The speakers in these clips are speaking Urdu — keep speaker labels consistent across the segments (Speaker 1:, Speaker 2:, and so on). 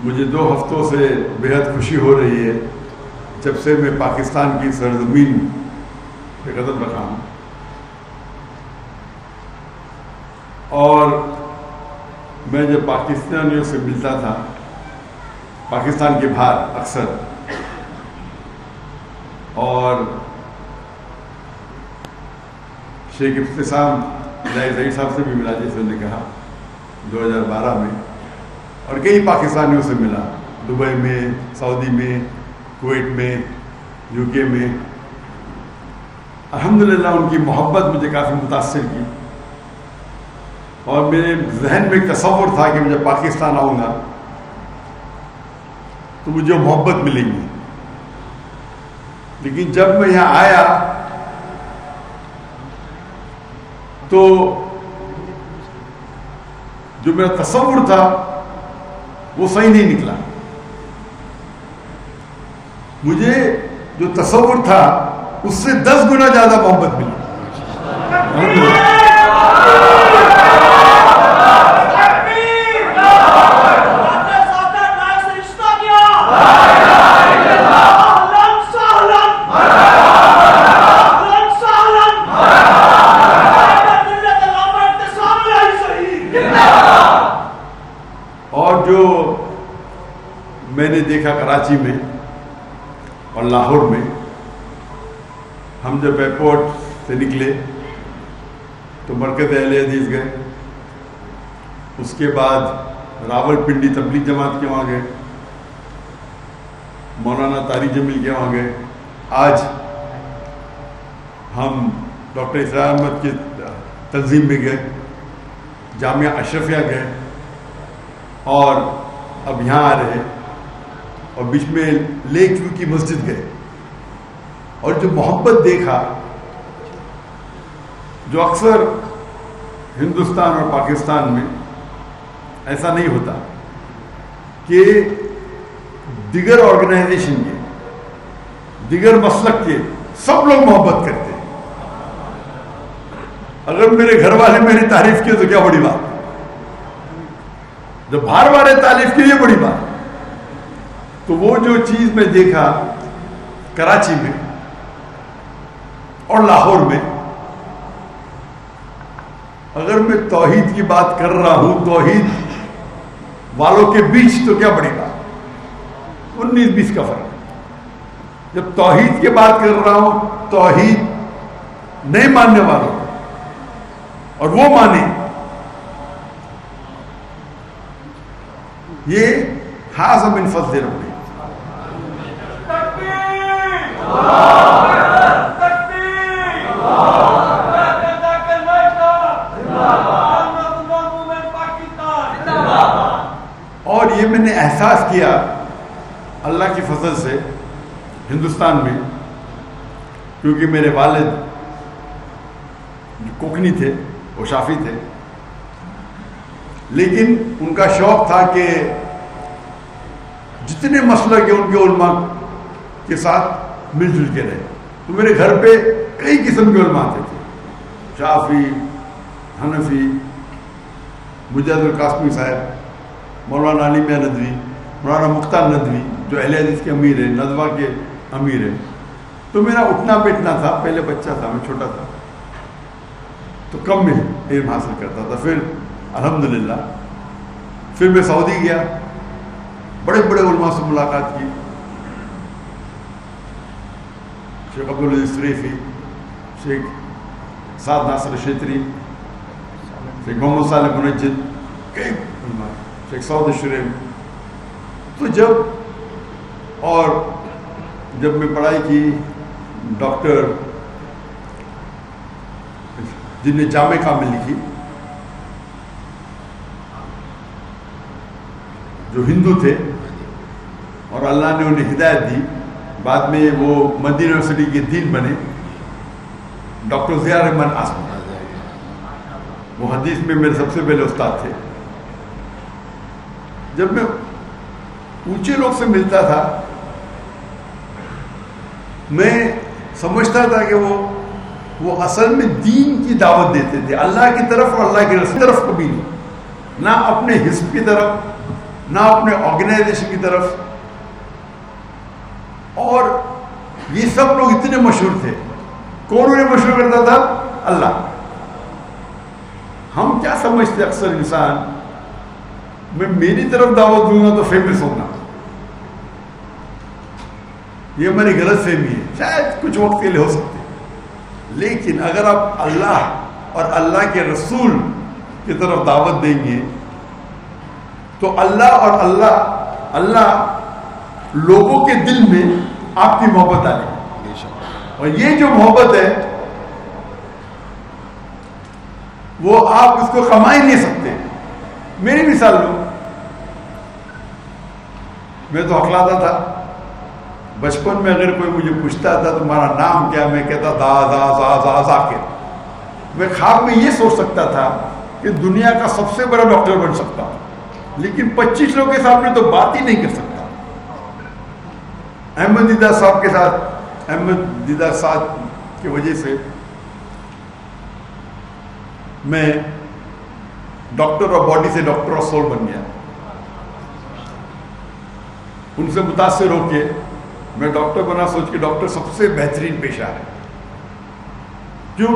Speaker 1: مجھے 2 ہفتوں سے بےحد خوشی ہو رہی ہے جب سے میں پاکستان کی سرزمین پہ قدم رکھا ہوں، اور میں جب پاکستانیوں سے ملتا تھا پاکستان کے باہر اکثر، اور شیخ ابتسام ظہیر صاحب سے بھی ملا جیسے انہوں نے کہا 2012 میں، اور کئی پاکستانیوں سے ملا، دبئی میں، سعودی میں، کویت میں، یو کے میں۔ الحمدللہ ان کی محبت مجھے کافی متاثر کی، اور میرے ذہن میں ایک تصور تھا کہ میں جب پاکستان آؤں گا تو مجھے محبت ملے گی، لیکن جب میں یہاں آیا تو جو میرا تصور تھا وہ صحیح نہیں نکلا۔ مجھے جو تصور تھا اس سے 10 گنا زیادہ محبت ملی۔ میں نے دیکھا کراچی میں اور لاہور میں، ہم جب ایئرپورٹ سے نکلے تو مرکز اہل حدیث گئے، اس کے بعد راول پنڈی تبلیغ جماعت کے وہاں گئے، مولانا طارق جمیل کے وہاں گئے، آج ہم ڈاکٹر اسرار احمد کی تنظیم میں گئے، جامعہ اشرفیہ گئے، اور اب یہاں آ رہے، اور بیچ میں لیک ویو کی مسجد گئے، اور جو محبت دیکھا جو اکثر ہندوستان اور پاکستان میں ایسا نہیں ہوتا کہ دیگر آرگنائزیشن کے، دیگر مسلک کے سب لوگ محبت کرتے ہیں۔ اگر میرے گھر والے میری تعریف کی تو کیا بڑی بات، جب باہر والے تعریف کی یہ بڑی بات۔ تو وہ جو چیز میں دیکھا کراچی میں اور لاہور میں، اگر میں توحید کی بات کر رہا ہوں توحید والوں کے بیچ تو کیا بڑی بات، 19-20 کا فرق۔ جب توحید کی بات کر رہا ہوں توحید نہیں ماننے والوں اور وہ مانے، یہ حاصل من فضل ربی۔ اور یہ میں نے احساس کیا اللہ کی فضل سے ہندوستان میں، کیونکہ میرے والد کوکنی تھے، وہ شافی تھے، لیکن ان کا شوق تھا کہ جتنے مسلک ہیں ان کے علماء کے ساتھ مل جل کے رہے۔ تو میرے گھر پہ کئی قسم کے علماء آتے تھے، شافی، حنفی، مجاہد القاسمی صاحب، مولانا علی میاں ندوی، مولانا مختار ندوی جو اہل حدیث کے امیر ہیں، ندوہ کے امیر ہیں۔ تو میرا اٹھنا بیٹھنا تھا، پہلے بچہ تھا، میں چھوٹا تھا تو کم میں علم حاصل کرتا تھا۔ پھر الحمدللہ پھر میں سعودی گیا، بڑے بڑے علماء سے ملاقات کی، شیخ عبدالعزیز سریفی، شیخ سعد ناصر شیطری، شیخ محمد صالح منجد، کئی علماء، شیخ سعود شریف۔ تو جب میں پڑھائی کی، ڈاکٹر جن نے جامع کامل لکھی، جو ہندو تھے اور اللہ نے انہیں ہدایت دی، بعد میں وہ مدینہ یونیورسٹی کے دین بنے، ڈاکٹر ضیاء الرحمن آسمی، وہ حدیث میں میرے سب سے پہلے استاد تھے۔ جب میں اونچے لوگ سے ملتا تھا میں سمجھتا تھا کہ وہ اصل میں دین کی دعوت دیتے تھے، اللہ کی طرف اور اللہ کے رسول کی طرف کبھی نہیں، نہ اپنے حزب کی طرف، نہ اپنے آرگنائزیشن کی طرف. اور یہ سب لوگ اتنے مشہور تھے. کون انہیں مشہور کرتا تھا؟ اللہ. ہم کیا سمجھتے اکثر انسان، میں میری طرف دعوت دوں گا تو فیمس ہوگا. یہ ہماری غلط فہمی ہے. شاید کچھ وقت کے لیے ہو سکتے، لیکن اگر آپ اللہ اور اللہ کے رسول کی طرف دعوت دیں گے تو اللہ اور اللہ لوگوں کے دل میں آپ کی محبت ڈالے گا. اور یہ جو محبت ہے وہ آپ اس کو کما ہی نہیں سکتے. میری مثال لو، میں تو ہکلاتا تھا بچپن میں. اگر کوئی مجھے پوچھتا تھا تمہارا نام کیا، میں کہتا ذاکر. میں خواب میں یہ سوچ سکتا تھا کہ دنیا کا سب سے بڑا ڈاکٹر بن سکتا ہوں، لیکن 25 لوگوں کے سامنے تو بات ہی نہیں کر سکتا. احمد دیدار صاحب کی وجہ سے میں ڈاکٹر آف باڈی سے ڈاکٹر آف سول بن گیا. ان سے متاثر ہو کے میں ڈاکٹر بنا، سوچ کے ڈاکٹر سب سے بہترین پیشہ ہے. کیوں؟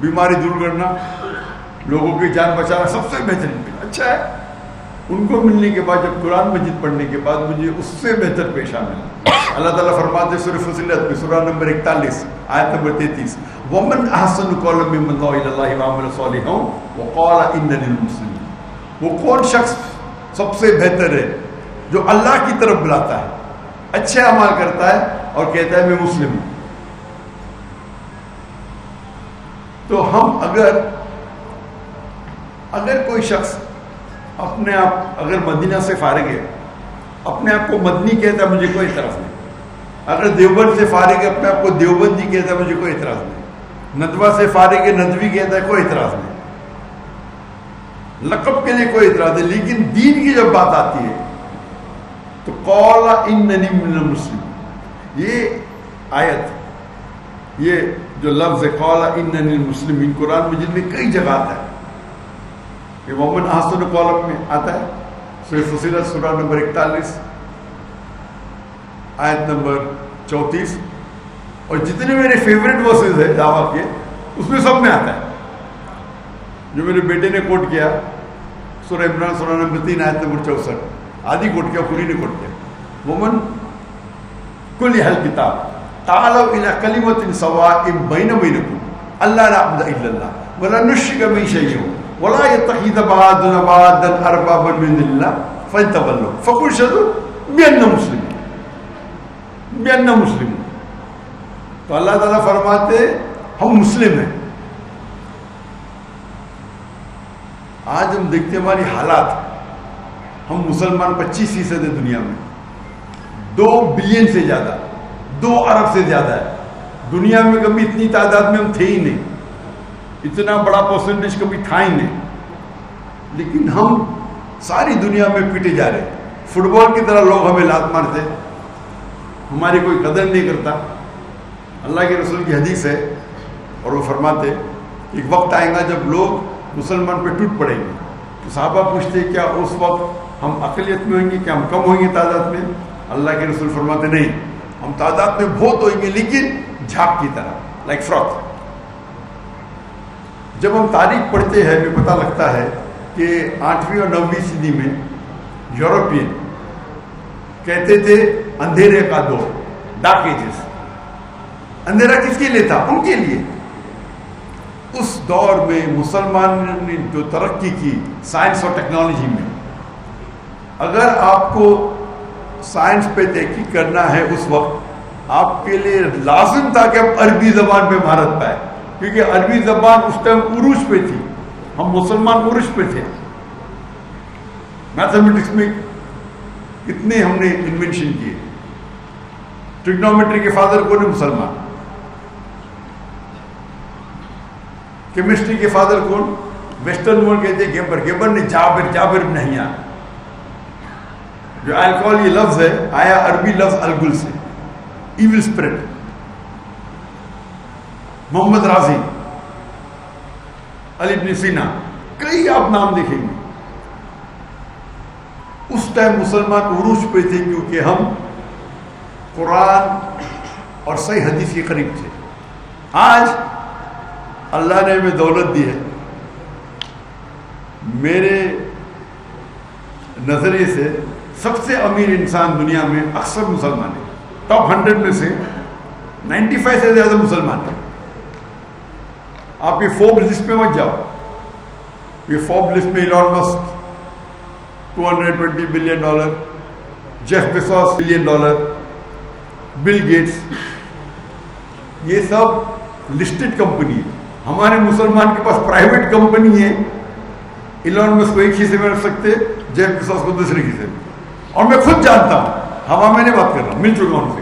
Speaker 1: بیماری دور کرنا، لوگوں کی جان بچانا سب سے بہترین پیشہ. اچھا ہے، ان کو ملنے کے بعد جب قرآن مجید پڑھنے کے بعد مجھے اس سے بہتر پیشہ ملا. اللہ تعالیٰ فرماتے سورہ فصلت میں سورہ نمبر 41 آیت نمبر 33 وَمَنْ أَحْسَنُ قَوْلًا مِّمَّنْ دَعَا إِلَى اللَّهِ وَعَمِلَ صَالِحًا وَقَالَ إِنَّنِي مُسْلِمٌ. وہ کون شخص سب سے بہتر ہے جو اللہ کی طرف بلاتا ہے، اچھے اعمال کرتا ہے اور کہتا ہے میں مسلم ہوں. تو ہم اگر کوئی شخص اپنے آپ اگر مدینہ سے فارغ ہے، اپنے آپ کو مدنی کہتا ہے، مجھے کوئی اعتراض نہیں. اگر دیوبند سے فارغ ہے، اپنے آپ کو دیوبندی کہتا ہے، مجھے کوئی اعتراض نہیں. ندوہ سے فارغ ہے، ندوی کہتا ہے، کوئی اعتراض نہیں. لقب کے لیے کوئی اعتراض نہیں. لیکن دین کی جب بات آتی ہے تو قال اننی من المسلم، یہ آیت، یہ جو لفظ ہے قال اننی المسلمین، قرآن مجید میں کئی جگہ آتا ہے. یہ ومن احسن قولا میں آتا ہے سورہ فصلت سورہ نمبر 41 آیت نمبر 34. اور جتنے میرے فیوریٹ ورسز ہیں دعویٰ کے، اس میں سب میں آتا ہے. جو میرے بیٹے نے کوٹ کیا سورہ عمران سورہ نمبر 3 آیت نمبر 64، آدھی کوٹ کیا، پوری نہیں کوٹ کیا. ومن کل اہل کتاب تعالوا الی کلمۃ سواء بین وبینکم الا نعبد الا اللہ ولا نشرک به شیئا ولا يتخذ بعضنا بعضا اربابا من دون اللہ فإن تولوا فقولوا اشهدوا بأننا مسلمون. تو اللہ تعالیٰ فرماتے ہم مسلم ہیں. آج ہم دیکھتے ہیں ہماری حالات، ہم مسلمان 25% ہے دنیا میں، 2 بلین سے زیادہ، 2 ارب سے زیادہ ہے. دنیا میں کبھی اتنی تعداد میں ہم تھے ہی نہیں، اتنا بڑا پرسنٹیج کبھی تھا ہی نہیں. لیکن ہم ساری دنیا میں پیٹے جا رہے ہیں. فٹ بال کی طرح لوگ ہمیں لات مارتے، ہماری کوئی قدر نہیں کرتا. اللہ کے رسول کی حدیث ہے اور وہ فرماتے ایک وقت آئے گا جب لوگ مسلمان پہ ٹوٹ پڑیں گے. تو صحابہ پوچھتے کیا اس وقت ہم اقلیت میں ہوئیں گے، کیا ہم کم ہوئیں گے تعداد میں؟ اللہ کے رسول فرماتے نہیں، ہم تعداد میں بہت ہوئیں گے لیکن جھاگ کی طرح، لائک فراک. جب ہم تاریخ پڑھتے ہیں ہمیں پتہ لگتا ہے کہ 8ویں اور 9ویں صدی میں یورپین کہتے تھے اندھیرے کا دور، ڈارک ایجز. اندھیرا کس کے لیے تھا؟ ان کے لیے. اس دور میں مسلمان نے جو ترقی کی سائنس اور ٹیکنالوجی میں، اگر آپ کو سائنس پہ تحقیق کرنا ہے اس وقت آپ کے لیے لازم تھا کہ آپ عربی زبان پہ مہارت پائے، کیونکہ عربی زبان اس ٹائم عروج پہ تھی. ہم مسلمان عروج پہ تھے. میتھمیٹکس میں کتنے ہم نے انوینشن کیے. ٹریگنومیٹری کے فادر کون ہے؟ مسلمان. کیمسٹری کے فادر کون؟ ویسٹرن ورلڈ کہتے ہیں گیبر نے جابر بن حیان. جو الکحل یہ لفظ ہے آیا عربی لفظ الگل سے، ایول اسپرٹ. محمد رازی، علی بن سینا، کئی آپ نام دیکھیں گے. اس ٹائم مسلمان عروج پہ تھے کیونکہ ہم قرآن اور صحیح حدیث کے قریب تھے. آج اللہ نے ہمیں دولت دی ہے. میرے نظریے سے سب سے امیر انسان دنیا میں اکثر مسلمان ہے. ٹاپ 100 میں سے 95 سے زیادہ مسلمان ہیں. آپ یہ فوربس لسٹ پہ مت جاؤ. یہ فوربس لسٹ میں Elon Musk $220 billion, Jeff Bezos $1 billion, Bill Gates, یہ سب لسٹڈ کمپنی ہے. ہمارے مسلمان کے پاس پرائیویٹ کمپنی ہے. ایلون مسک کو ایک حصے میں رکھ سکتے، جیف بیزوس کو دوسرے حصے میں. اور میں خود جانتا ہوں، ہوا میں نہیں بات کر رہا ہوں، مل چکا ہوں ان سے.